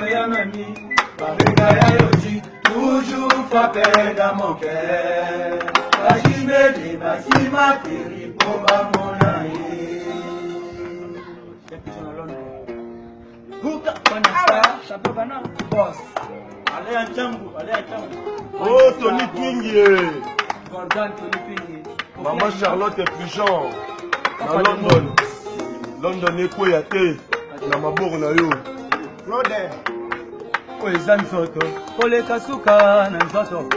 ya mami, Barika ya yoji, toujours frappé dans mon cœur. Bajimele, basima, piri, bomba, monaye. Huka, Panasta, Chabogana, boss. Allez à Django, allez à Django. Oh, Tony Twingy. Gordon, Tony Twingy. Maman Charlotte est plus genre. Na London. London est quoi ya te? Na maboko na yo. Brother. Eza nzoto. Koleka suka na nzoto.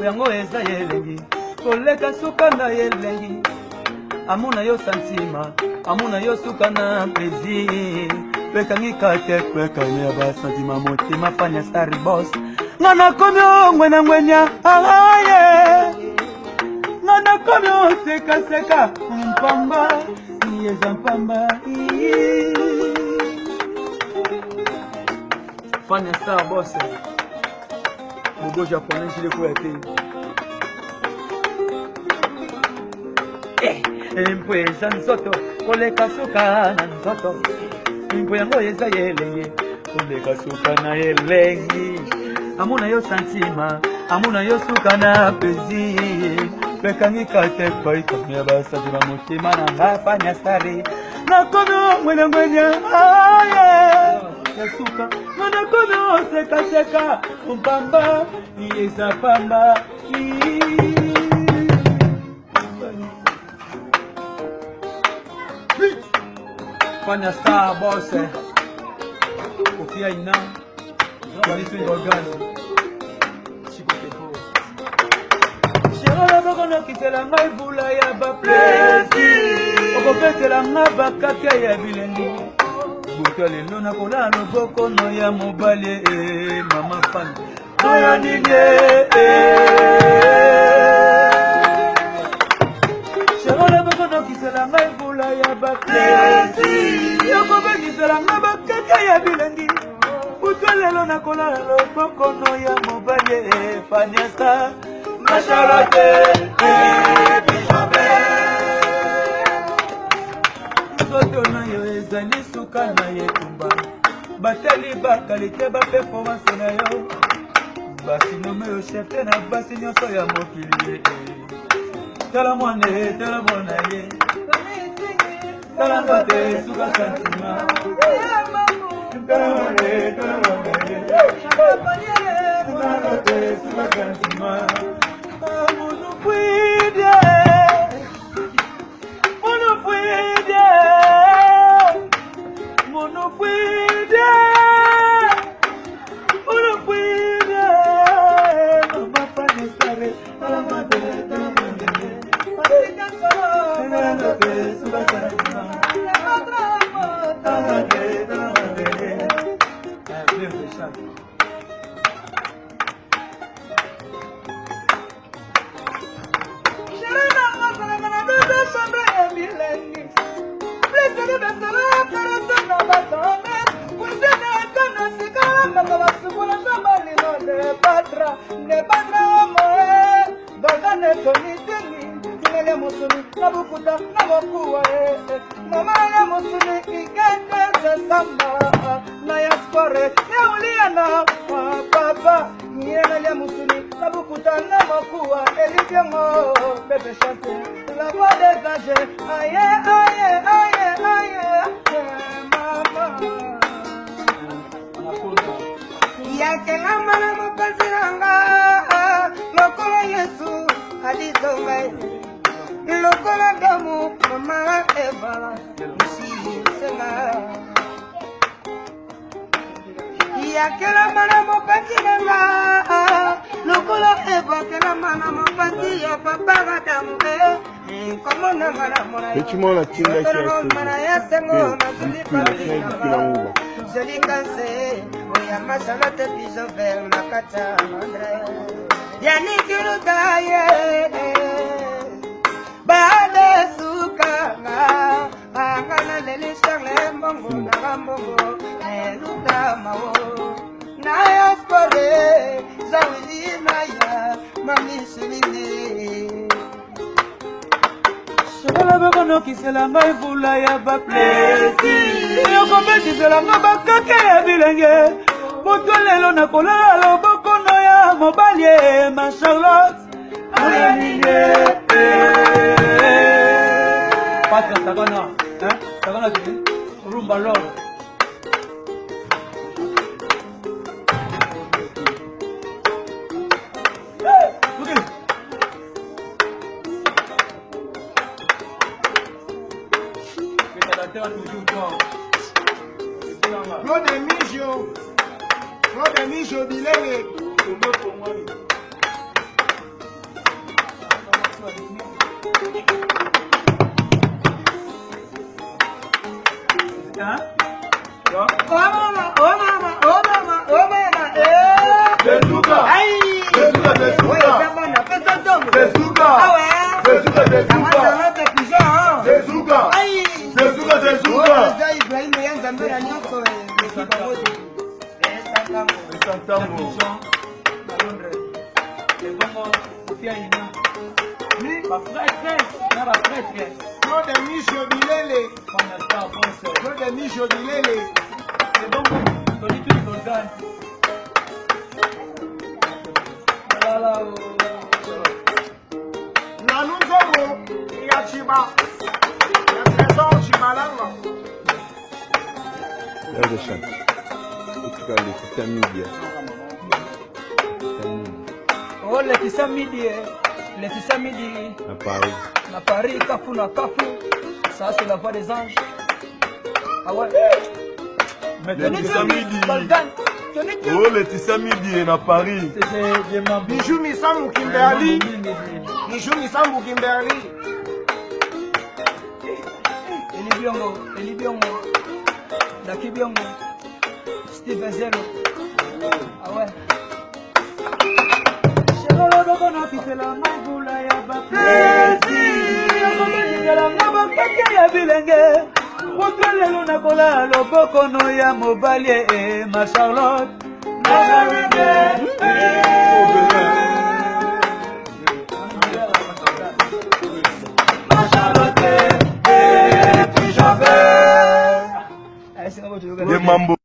Yango eza yelengi. Koleka suka na yelengi. Amuna yo santima. Amuna yo suka na plaisir. Pekangika te kwekanya ba santima motima fanya star boss. Ngana komyo ngwena ngwenya. Aye. Ngana komyo seka seka. Mpamba. Yeza mpamba. Fanya star boss. Bobo japonais jile kwa te. Mpweza nzoto, koleka suka na nzoto. Mpwengo yeza yelengi, koleka suka na yelengi. Amuna yo santima, amuna yo suka na plaisir. Pekangika te kwa ikamia basa jima mutima na ngafanya stari. Nakono mwene mwenya, aye. Yasuka, nakono seka seka. Mpamba, yeza pamba. Fanya star boss. Kofia ina. Quality organ. Chico Pepo. Shirona bokono kitela ngai bula ya ba plaisir. Okopetela ngaba kaka ya bilengi. Butale lona kola no bokono ya mobale mama fan. Oya nige. Shirona bokono kitela ngai bula ya ba plaisir. Okopetela ngaba kaka ya bilengi. Utalelo na kola lopokono ya mobile Fanya star Masharate Bishobe Soto na yo ezali suka na yetumba Batali bakalite ba performance na yo Basi nome yo chefte na basi nyonso ya mokili Tala mwane ye Tala ngote suka santima La voix des âgés, aïe, aïe, aïe, aïe, mama. Yake na mana mopaziranga, lokolo Yesu alizonga, lokolo damu mama Eva, si sema. Yake na mana mopaziranga, lokolo Eva ke na mana mopazia papa damu. Effectivement, la team là qui Bokono kisela ngai vula ya ba plaisir. Yoko beti sela ngaba kake ya bilenge. Botolelo na kola loboko no ya mobali ma Charlotte. Patra Sagana, hein? Sagana tu rumba love. Claude Mijo Bilele. Claude Mijo Bilele. Claude Mijo Bilele. Nanunzomo ya Chiba. Ya Trésor Chibalanga. Oh, Laetitia Midi. À Paris, Kafou na Kafou. Ça, c'est la voix des anges. Ah ouais. Laetitia Midi. Oh, Laetitia Midi à Paris. Bijou Misambu Kimberly. Bijou Misambu Kimberly. Eli Biongo. Daki Biongo. Steve Zero. Ah ouais. Botolelo na kola loboko no ya mobali ma Charlotte. Des mambo.